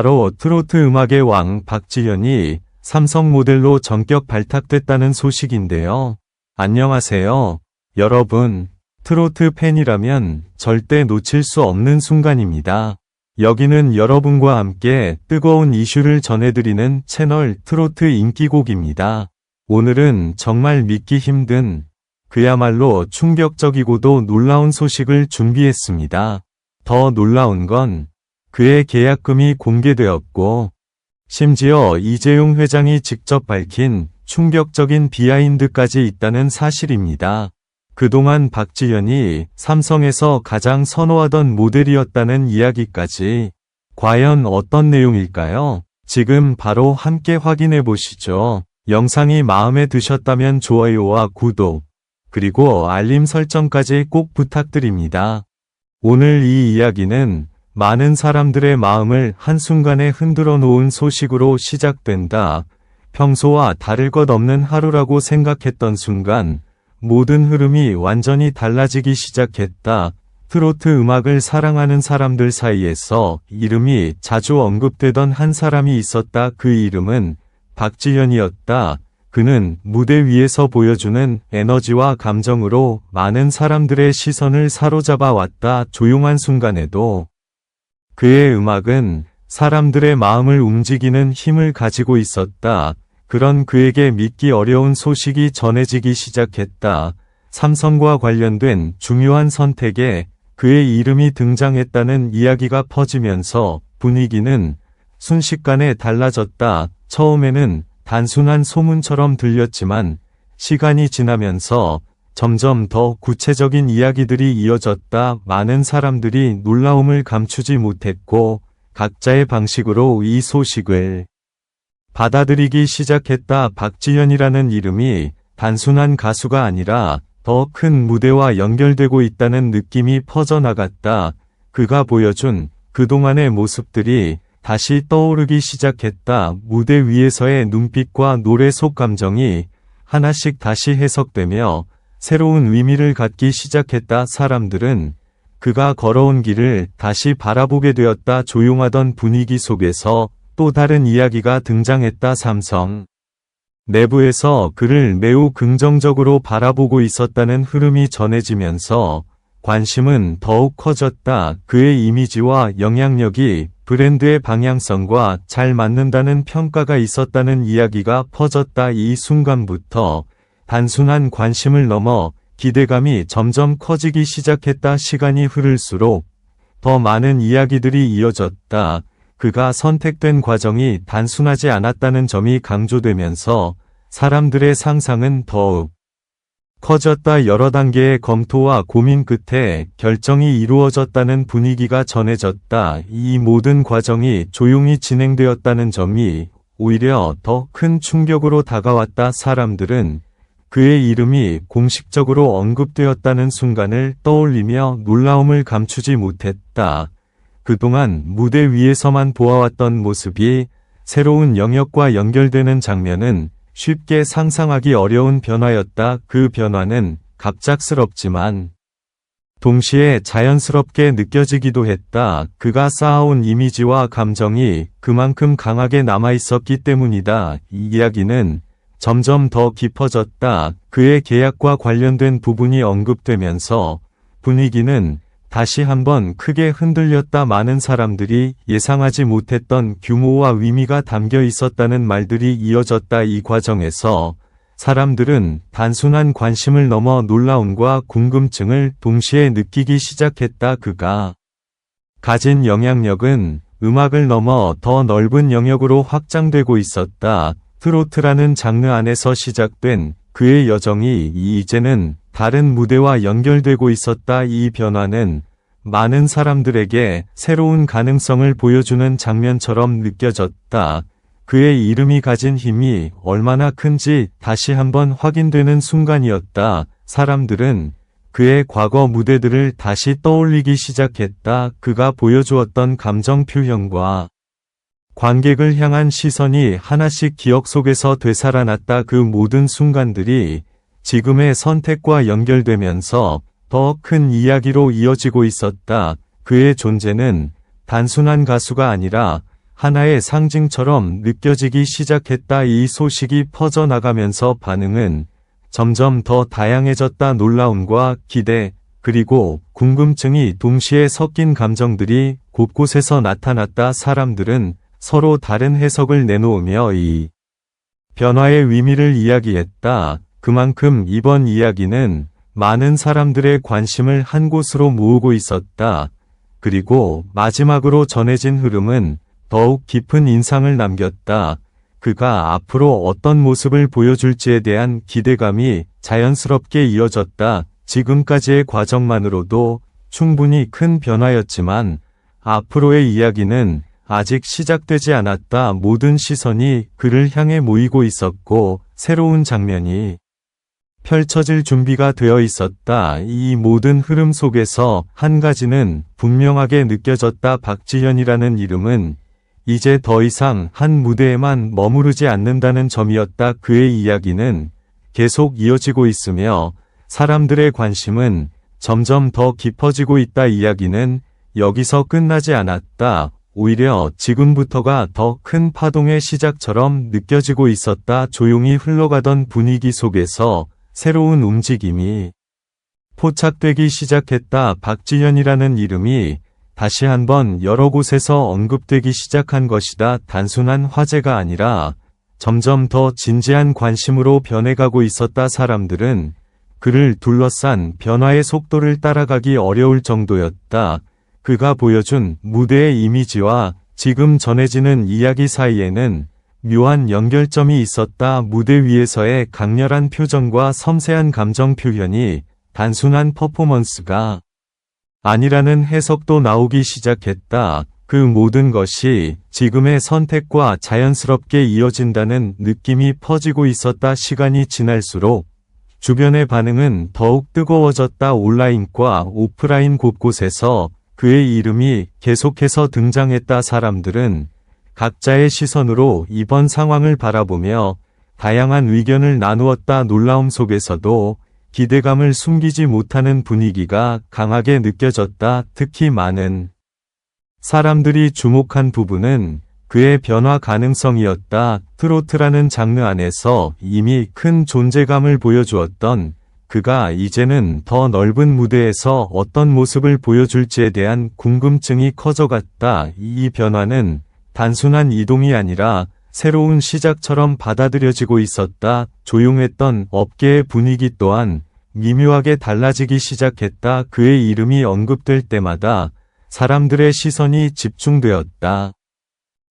바로 트로트 음악의 왕 박지현이 삼성 모델로 전격 발탁됐다는 소식인데요. 안녕하세요, 여러분. 트로트 팬이라면 절대 놓칠 수 없는 순간입니다. 여기는 여러분과 함께 뜨거운 이슈를 전해드리는 채널 트로트 인기곡입니다. 오늘은 정말 믿기 힘든, 그야말로 충격적이고도 놀라운 소식을 준비했습니다. 더 놀라운 건 그의 계약금이 공개되었고, 심지어 이재용 회장이 직접 밝힌 충격적인 비하인드까지 있다는 사실입니다. 그동안 박지현이 삼성에서 가장 선호하던 모델이었다는 이야기까지. 과연 어떤 내용일까요? 지금 바로 함께 확인해 보시죠. 영상이 마음에 드셨다면 좋아요와 구독, 그리고 알림 설정까지 꼭 부탁드립니다. 오늘 이 이야기는 많은 사람들의 마음을 한순간에 흔들어 놓은 소식으로 시작된다. 평소와 다를 것 없는 하루라고 생각했던 순간 모든 흐름이 완전히 달라지기 시작했다. 트로트 음악을 사랑하는 사람들 사이에서 이름이 자주 언급되던 한 사람이 있었다. 그 이름은 박지현이었다. 그는 무대 위에서 보여주는 에너지와 감정으로 많은 사람들의 시선을 사로잡아 왔다. 조용한 순간에도 그의 음악은 사람들의 마음을 움직이는 힘을 가지고 있었다. 그런 그에게 믿기 어려운 소식이 전해지기 시작했다. 삼성과 관련된 중요한 선택에 그의 이름이 등장했다는 이야기가 퍼지면서 분위기는 순식간에 달라졌다. 처음에는 단순한 소문처럼 들렸지만 시간이 지나면서 점점 더 구체적인 이야기들이 이어졌다. 많은 사람들이 놀라움을 감추지 못했고 각자의 방식으로 이 소식을 받아들이기 시작했다. 박지현이라는 이름이 단순한 가수가 아니라 더 큰 무대와 연결되고 있다는 느낌이 퍼져나갔다. 그가 보여준 그동안의 모습들이 다시 떠오르기 시작했다. 무대 위에서의 눈빛과 노래 속 감정이 하나씩 다시 해석되며 새로운 의미를 갖기 시작했다. 사람들은 그가 걸어온 길을 다시 바라보게 되었다. 조용하던 분위기 속에서 또 다른 이야기가 등장했다. 삼성 내부에서 그를 매우 긍정적으로 바라보고 있었다는 흐름이 전해지면서 관심은 더욱 커졌다. 그의 이미지와 영향력이 브랜드의 방향성과 잘 맞는다는 평가가 있었다는 이야기가 퍼졌다. 이 순간부터 단순한 관심을 넘어 기대감이 점점 커지기 시작했다. 시간이 흐를수록 더 많은 이야기들이 이어졌다. 그가 선택된 과정이 단순하지 않았다는 점이 강조되면서 사람들의 상상은 더욱 커졌다. 여러 단계의 검토와 고민 끝에 결정이 이루어졌다는 분위기가 전해졌다. 이 모든 과정이 조용히 진행되었다는 점이 오히려 더 큰 충격으로 다가왔다. 사람들은 그의 이름이 공식적으로 언급되었다는 순간을 떠올리며 놀라움을 감추지 못했다. 그동안 무대 위에서만 보아왔던 모습이 새로운 영역과 연결되는 장면은 쉽게 상상하기 어려운 변화였다. 그 변화는 갑작스럽지만 동시에 자연스럽게 느껴지기도 했다. 그가 쌓아온 이미지와 감정이 그만큼 강하게 남아있었기 때문이다. 이 이야기는 점점 더 깊어졌다. 그의 계약과 관련된 부분이 언급되면서 분위기는 다시 한번 크게 흔들렸다. 많은 사람들이 예상하지 못했던 규모와 의미가 담겨 있었다는 말들이 이어졌다. 이 과정에서 사람들은 단순한 관심을 넘어 놀라움과 궁금증을 동시에 느끼기 시작했다. 그가 가진 영향력은 음악을 넘어 더 넓은 영역으로 확장되고 있었다. 트로트라는 장르 안에서 시작된 그의 여정이 이제는 다른 무대와 연결되고 있었다. 이 변화는 많은 사람들에게 새로운 가능성을 보여주는 장면처럼 느껴졌다. 그의 이름이 가진 힘이 얼마나 큰지 다시 한번 확인되는 순간이었다. 사람들은 그의 과거 무대들을 다시 떠올리기 시작했다. 그가 보여주었던 감정 표현과 관객을 향한 시선이 하나씩 기억 속에서 되살아났다. 그 모든 순간들이 지금의 선택과 연결되면서 더 큰 이야기로 이어지고 있었다. 그의 존재는 단순한 가수가 아니라 하나의 상징처럼 느껴지기 시작했다. 이 소식이 퍼져나가면서 반응은 점점 더 다양해졌다. 놀라움과 기대, 그리고 궁금증이 동시에 섞인 감정들이 곳곳에서 나타났다. 사람들은 서로 다른 해석을 내놓으며 이 변화의 의미를 이야기했다. 그만큼 이번 이야기는 많은 사람들의 관심을 한 곳으로 모으고 있었다. 그리고 마지막으로 전해진 흐름은 더욱 깊은 인상을 남겼다. 그가 앞으로 어떤 모습을 보여줄지에 대한 기대감이 자연스럽게 이어졌다. 지금까지의 과정만으로도 충분히 큰 변화였지만 앞으로의 이야기는 아직 시작되지 않았다. 모든 시선이 그를 향해 모이고 있었고 새로운 장면이 펼쳐질 준비가 되어 있었다. 이 모든 흐름 속에서 한 가지는 분명하게 느껴졌다. 박지현이라는 이름은 이제 더 이상 한 무대에만 머무르지 않는다는 점이었다. 그의 이야기는 계속 이어지고 있으며 사람들의 관심은 점점 더 깊어지고 있다. 이야기는 여기서 끝나지 않았다. 오히려 지금부터가 더 큰 파동의 시작처럼 느껴지고 있었다. 조용히 흘러가던 분위기 속에서 새로운 움직임이 포착되기 시작했다. 박지현이라는 이름이 다시 한번 여러 곳에서 언급되기 시작한 것이다. 단순한 화제가 아니라 점점 더 진지한 관심으로 변해가고 있었다. 사람들은 그를 둘러싼 변화의 속도를 따라가기 어려울 정도였다. 그가 보여준 무대의 이미지와 지금 전해지는 이야기 사이에는 묘한 연결점이 있었다. 무대 위에서의 강렬한 표정과 섬세한 감정 표현이 단순한 퍼포먼스가 아니라는 해석도 나오기 시작했다. 그 모든 것이 지금의 선택과 자연스럽게 이어진다는 느낌이 퍼지고 있었다. 시간이 지날수록 주변의 반응은 더욱 뜨거워졌다. 온라인과 오프라인 곳곳에서 그의 이름이 계속해서 등장했다. 사람들은 각자의 시선으로 이번 상황을 바라보며 다양한 의견을 나누었다. 놀라움 속에서도 기대감을 숨기지 못하는 분위기가 강하게 느껴졌다. 특히 많은 사람들이 주목한 부분은 그의 변화 가능성이었다. 트로트라는 장르 안에서 이미 큰 존재감을 보여주었던 그가 이제는 더 넓은 무대에서 어떤 모습을 보여줄지에 대한 궁금증이 커져갔다. 이 변화는 단순한 이동이 아니라 새로운 시작처럼 받아들여지고 있었다. 조용했던 업계의 분위기 또한 미묘하게 달라지기 시작했다. 그의 이름이 언급될 때마다 사람들의 시선이 집중되었다.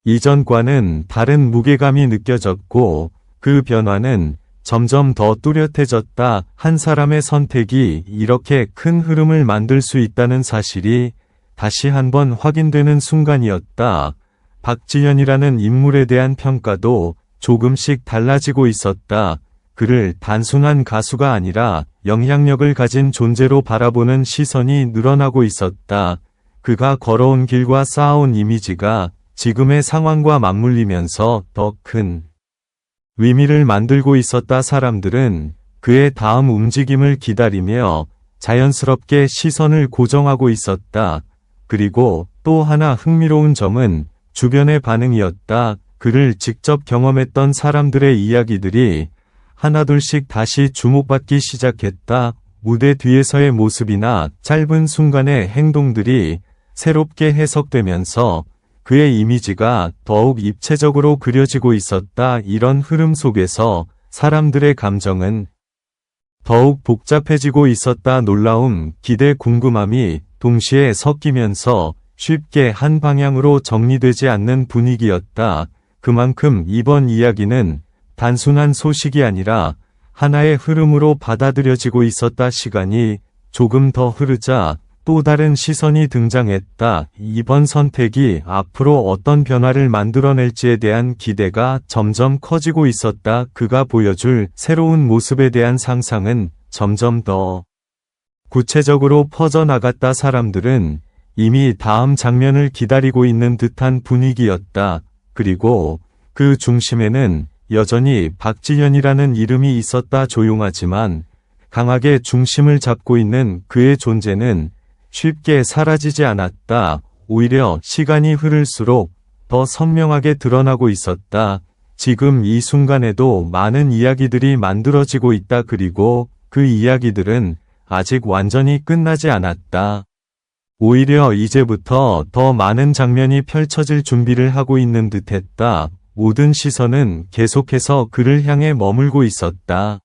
이전과는 다른 무게감이 느껴졌고 그 변화는 점점 더 뚜렷해졌다. 한 사람의 선택이 이렇게 큰 흐름을 만들 수 있다는 사실이 다시 한번 확인되는 순간이었다. 박지현이라는 인물에 대한 평가도 조금씩 달라지고 있었다. 그를 단순한 가수가 아니라 영향력을 가진 존재로 바라보는 시선이 늘어나고 있었다. 그가 걸어온 길과 쌓아온 이미지가 지금의 상황과 맞물리면서 더 큰 의미를 만들고 있었다. 사람들은 그의 다음 움직임을 기다리며 자연스럽게 시선을 고정하고 있었다. 그리고 또 하나 흥미로운 점은 주변의 반응이었다. 그를 직접 경험했던 사람들의 이야기들이 하나둘씩 다시 주목받기 시작했다. 무대 뒤에서의 모습이나 짧은 순간의 행동들이 새롭게 해석되면서 그의 이미지가 더욱 입체적으로 그려지고 있었다. 이런 흐름 속에서 사람들의 감정은 더욱 복잡해지고 있었다. 놀라움, 기대, 궁금함이 동시에 섞이면서 쉽게 한 방향으로 정리되지 않는 분위기였다. 그만큼 이번 이야기는 단순한 소식이 아니라 하나의 흐름으로 받아들여지고 있었다. 시간이 조금 더 흐르자 또 다른 시선이 등장했다. 이번 선택이 앞으로 어떤 변화를 만들어낼지에 대한 기대가 점점 커지고 있었다. 그가 보여줄 새로운 모습에 대한 상상은 점점 더 구체적으로 퍼져나갔다. 사람들은 이미 다음 장면을 기다리고 있는 듯한 분위기였다. 그리고 그 중심에는 여전히 박지현이라는 이름이 있었다. 조용하지만 강하게 중심을 잡고 있는 그의 존재는 쉽게 사라지지 않았다. 오히려 시간이 흐를수록 더 선명하게 드러나고 있었다. 지금 이 순간에도 많은 이야기들이 만들어지고 있다. 그리고 그 이야기들은 아직 완전히 끝나지 않았다. 오히려 이제부터 더 많은 장면이 펼쳐질 준비를 하고 있는 듯했다. 모든 시선은 계속해서 그를 향해 머물고 있었다.